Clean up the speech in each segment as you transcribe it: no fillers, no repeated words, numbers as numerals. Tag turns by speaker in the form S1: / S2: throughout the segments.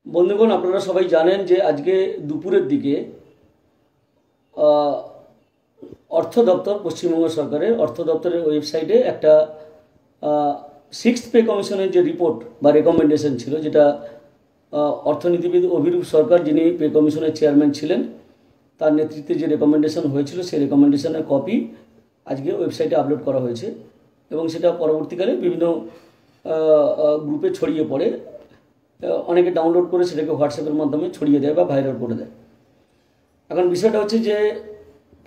S1: বন্ধুগণ, আপনারা সবাই জানেন যে আজকে দুপুরের দিকে অর্থ দপ্তর, পশ্চিমবঙ্গ সরকারের অর্থ দপ্তরের ওয়েবসাইটে একটা সিক্সথ পে কমিশনের যে রিপোর্ট বা রেকমেন্ডেশন ছিল, যেটা অর্থনীতিবিদ অভিরূপ সরকার, যিনি পে কমিশনের চেয়ারম্যান ছিলেন, তার নেতৃত্বে যে রেকমেন্ডেশন হয়েছিল, সেই রেকমেন্ডেশনের কপি আজকে ওয়েবসাইটে আপলোড করা হয়েছে এবং সেটা পরবর্তীকালে বিভিন্ন গ্রুপে ছড়িয়ে পড়ে। অনেকে ডাউনলোড করে সেটাকে হোয়াটসঅ্যাপের মাধ্যমে ছড়িয়ে দেয় বা ভাইরাল করে দেয়। এখন বিষয়টা হচ্ছে যে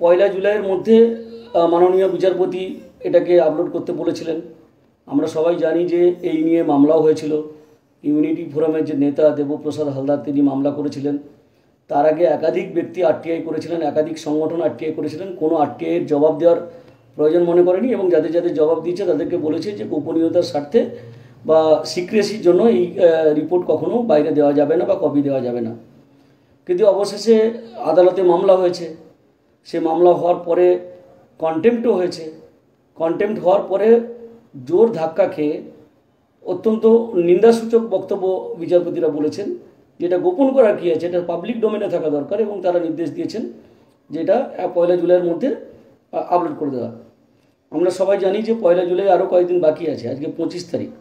S1: 1 জুলাইয়ের মধ্যে মাননীয় বিচারপতি এটাকে আপলোড করতে বলেছিলেন। আমরা সবাই জানি যে এই নিয়ে মামলাও হয়েছিল। ইউনিটি ফোরামের যে নেতা দেবপ্রসাদ হালদার, তিনি মামলা করেছিলেন। তার আগে একাধিক ব্যক্তি আরটিআই করেছিলেন, একাধিক সংগঠন আরটিআই করেছিলেন। কোনো আরটিআইয়ের জবাব দেওয়ার প্রয়োজন মনে করেনি এবং যাদের যাদের জবাব দিয়েছে তাদেরকে বলেছে যে গোপনীয়তার স্বার্থে বা সিক্রেসির জন্য এই রিপোর্ট কখনো বাইরে দেওয়া যাবে না বা কপি দেওয়া যাবে না। কিন্তু অবশেষে আদালতে মামলা হয়েছে। সে মামলা হওয়ার পরে কন্টেম্পটও হয়েছে। কন্টেম্পট হওয়ার পরে জোর ধাক্কা খেয়ে অত্যন্ত নিন্দাসূচক বক্তব্য বিচারপতিরা বলেছেন, যেটা গোপন করার কী আছে, এটা পাবলিক ডোমেনে থাকা দরকার, এবং তারা নির্দেশ দিয়েছেন যেটা 1 জুলাইয়ের মধ্যে আপলোড করে দেওয়া। আমরা সবাই জানি যে 1 জুলাই আরও কয়েকদিন বাকি আছে, আজকে 25 তারিখ,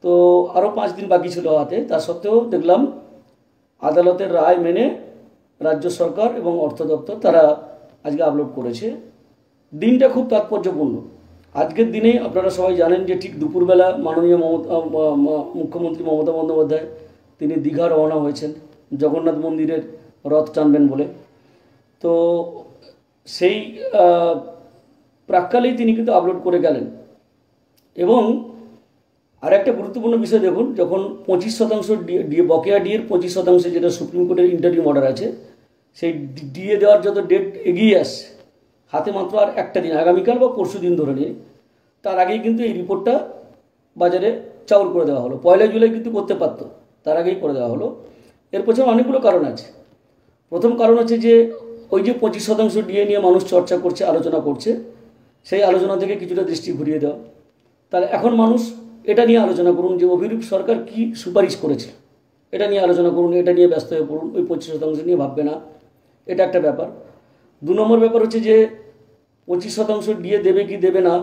S1: তো আরও 5 দিন বাকি ছিল হাতে। তা সত্ত্বেও দেখলাম আদালতের রায় মেনে রাজ্য সরকার এবং অর্থ দপ্তর তারা আজকে আপলোড করেছে। দিনটা খুব তাৎপর্যপূর্ণ। আজকের দিনে আপনারা সবাই জানেন যে ঠিক দুপুরবেলা মাননীয় মুখ্যমন্ত্রী মমতা বন্দ্যোপাধ্যায় তিনি দীঘা রওনা হয়েছেন জগন্নাথ মন্দিরের রথ টানবেন বলে। তো সেই প্রাক্কালেই তিনি কিন্তু আপলোড করে গেলেন। এবং আর একটা গুরুত্বপূর্ণ বিষয় দেখুন, যখন 25% বকেয়া ডিএর 25%, যেটা সুপ্রিম কোর্টের ইন্টারিম অর্ডার আছে, সেই ডিএ দেওয়ার যত ডেট এগিয়ে আসছে, হাতে মাত্র আর একটা দিন, আগামীকাল বা পরশু দিন ধরে নিয়ে, তার আগেই কিন্তু এই রিপোর্টটা বাজারে চাউর করে দেওয়া হলো। 1 জুলাই কিন্তু করতে পারতো, তার আগেই করে দেওয়া হলো। এর পেছনে অনেকগুলো কারণ আছে। প্রথম কারণ হচ্ছে যে ওই যে 25% ডিএ নিয়ে মানুষ চর্চা করছে, আলোচনা করছে, সেই আলোচনা থেকে কিছুটা দৃষ্টি ঘুরিয়ে দেওয়া। তাহলে এখন মানুষ এটা নিয়ে আলোচনা করুন যে অভিরূপ সরকার কি সুপারিশ করেছে, এটা নিয়ে আলোচনা করুন, এটা নিয়ে ব্যস্ত হয়ে পড়ুন, ওই 25% নিয়ে ভাববে না, এটা একটা ব্যাপার। 2 নম্বর ব্যাপার হচ্ছে যে 25% ডিএ দেবে কি দেবে না,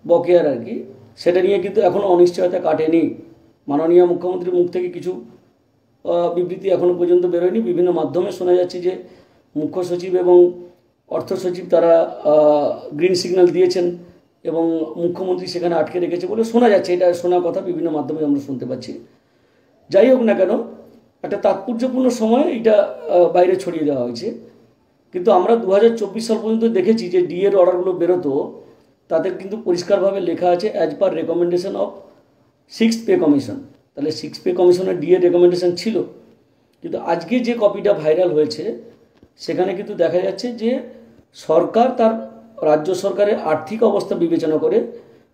S1: বকেয়ার আর কি, সেটা নিয়ে কিন্তু এখনও অনিশ্চয়তা কাটেনি। মাননীয় মুখ্যমন্ত্রীর মুখ থেকে কিছু বিবৃতি এখনও পর্যন্ত বেরোয়নি। বিভিন্ন মাধ্যমে শোনা যাচ্ছে যে মুখ্য সচিব এবং অর্থ সচিব তারা গ্রিন সিগন্যাল দিয়েছেন এবং মুখ্যমন্ত্রী সেখানে আটকে রেখেছে বলে শোনা যাচ্ছে। এটা শোনা কথা, বিভিন্ন মাধ্যমে আমরা শুনতে পাচ্ছি। যাই হোক না কেন, একটা তাৎপর্যপূর্ণ সময় এটা বাইরে ছড়িয়ে দেওয়া হয়েছে। কিন্তু আমরা 2024 সাল পর্যন্ত দেখেছি যে ডিএর অর্ডারগুলো বেরোতো, তাদের কিন্তু পরিষ্কারভাবে লেখা আছে as per recommendation of sixth pay commission. তাহলে সিক্সথ পে কমিশনের ডিএর রেকমেন্ডেশন ছিল। কিন্তু আজকে যে কপিটা ভাইরাল হয়েছে, সেখানে কিন্তু দেখা যাচ্ছে যে সরকার তার রাজ্য সরকারের আর্থিক অবস্থা বিবেচনা করে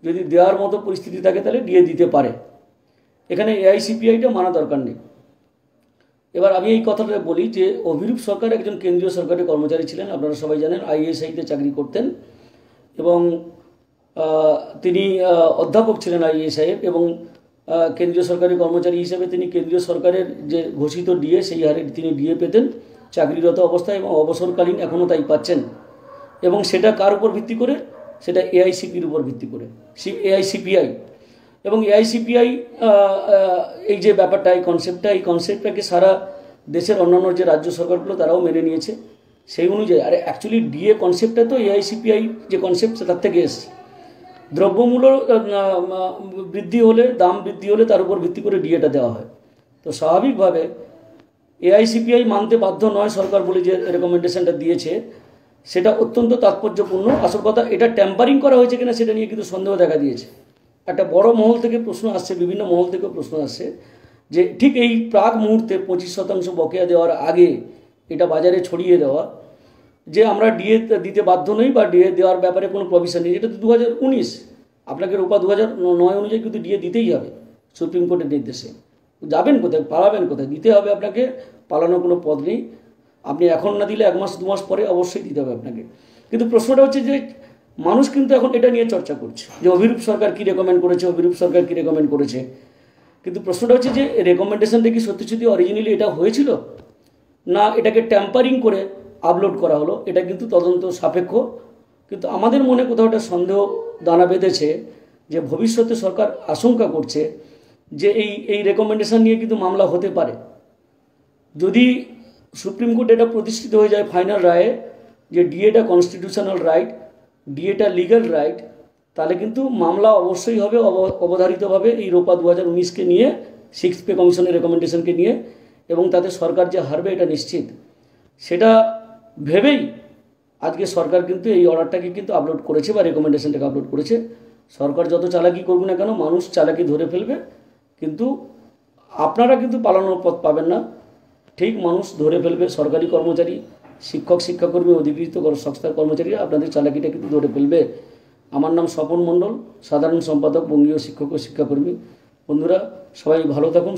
S1: যদি দেওয়ার মতো পরিস্থিতি থাকে তাহলে ডিএ দিতে পারে। এখানে এআইসিপিআইটা মানা দরকার নেই। এবার আমি এই কথাটা বলি যে অভিরূপ সরকার একজন কেন্দ্রীয় সরকারের কর্মচারী ছিলেন। আপনারা সবাই জানেন আইএসআইতে চাকরি করতেন এবং তিনি অধ্যাপক ছিলেন আইএসআইয়ের, এবং কেন্দ্রীয় সরকারি কর্মচারী হিসেবে তিনি কেন্দ্রীয় সরকারের যে ঘোষিত ডিএ, সেই হারে তিনি ডিএ পেতেন চাকরিরত অবস্থায়, এবং অবসরকালীন এখনও তাই পাচ্ছেন। এবং সেটা কার উপর ভিত্তি করে? সেটা এআইসিপির উপর ভিত্তি করে, এআইসিপিআই। এবং এআইসিপিআই এই যে ব্যাপারটা, এই কনসেপ্টটাকে সারা দেশের অন্যান্য যে রাজ্য সরকারগুলো তারাও মেনে নিয়েছে সেই অনুযায়ী। আর অ্যাকচুয়ালি ডিএ কনসেপ্টটা তো এআইসিপিআই যে কনসেপ্ট তার থেকে এসছে। দ্রব্যমূল্য বৃদ্ধি হলে, দাম বৃদ্ধি হলে তার উপর ভিত্তি করে ডিএটা দেওয়া হয়। তো স্বাভাবিকভাবে এআইসিপিআই মানতে বাধ্য নয় সরকার বলে যে রেকমেন্ডেশনটা দিয়েছে, সেটা অত্যন্ত তাৎপর্যপূর্ণ। আসল কথা, এটা ট্যাম্পারিং করা হয়েছে কিনা সেটা নিয়ে কিন্তু সন্দেহ দেখা দিয়েছে। একটা বড় মহল থেকে প্রশ্ন আসছে, বিভিন্ন মহল থেকে প্রশ্ন আসছে যে ঠিক এই প্রাক মুহূর্তে 25% বকেয়া দেওয়ার আগে এটা বাজারে ছড়িয়ে দেওয়া, যে আমরা ডিএ দিতে বাধ্য নই বা ডিএ দেওয়ার ব্যাপারে কোনো প্রভিশন নেই। এটা তো 2019, আপনাকে রূপা 2009 অনুযায়ী কিন্তু ডিএ দিতেই হবে সুপ্রিম কোর্টের নির্দেশে। যাবেন কোথায়, পালাবেন কোথায়? দিতে হবে আপনাকে, পালানোর কোনো পথ নেই। আপনি এখন না দিলে 1 মাস 2 মাস পরে অবশ্যই দিতে হবে আপনাকে। কিন্তু প্রশ্নটা হচ্ছে যে মানুষ কিন্তু এখন এটা নিয়ে চর্চা করছে যে অভিরূপ সরকার কী রেকমেন্ড করেছে, অভিরূপ সরকার কী রেকমেন্ড করেছে। কিন্তু প্রশ্নটা হচ্ছে যে রেকমেন্ডেশনটা কি সত্যি সত্যি অরিজিনালি এটা হয়েছিল, না এটাকে ট্যাম্পারিং করে আপলোড করা হলো, এটা কিন্তু তদন্ত সাপেক্ষ। কিন্তু আমাদের মনে কোথাও একটা সন্দেহ দানা বেঁধেছে যে ভবিষ্যতে সরকার আশঙ্কা করছে যে এই রেকমেন্ডেশন নিয়ে কিন্তু মামলা হতে পারে। যদি সুপ্রিম কোর্টে এটা প্রতিষ্ঠিত হয়ে যায় ফাইনাল রায়ে যে ডিএটা কনস্টিটিউশনাল রাইট, ডিএটা লিগ্যাল রাইট, তাহলে কিন্তু মামলা অবশ্যই হবে অবধারিতভাবে এই রোপা 2019কে নিয়ে, 6th পে কমিশনের রেকমেন্ডেশনকে নিয়ে, এবং তাতে সরকার যে হারবে এটা নিশ্চিত। সেটা ভেবেই আজকে সরকার কিন্তু এই অর্ডারটাকে কিন্তু আপলোড করেছে বা রেকমেন্ডেশনটাকে আপলোড করেছে। সরকার যত চালাকি করুক না কেন, মানুষ চালাকি ধরে ফেলবে, কিন্তু আপনারা কিন্তু পালানোর পথ পাবেন না। ঠিক মানুষ ধরে ফেলবে, সরকারি কর্মচারী, শিক্ষক শিক্ষাকর্মী, অধিকৃত সংস্থার কর্মচারীরা আপনাদের চালাকিটা কিন্তু ধরে ফেলবে। আমার নাম স্বপন মণ্ডল, সাধারণ সম্পাদক বঙ্গীয় শিক্ষক ও শিক্ষাকর্মী। বন্ধুরা সবাই ভালো থাকুন।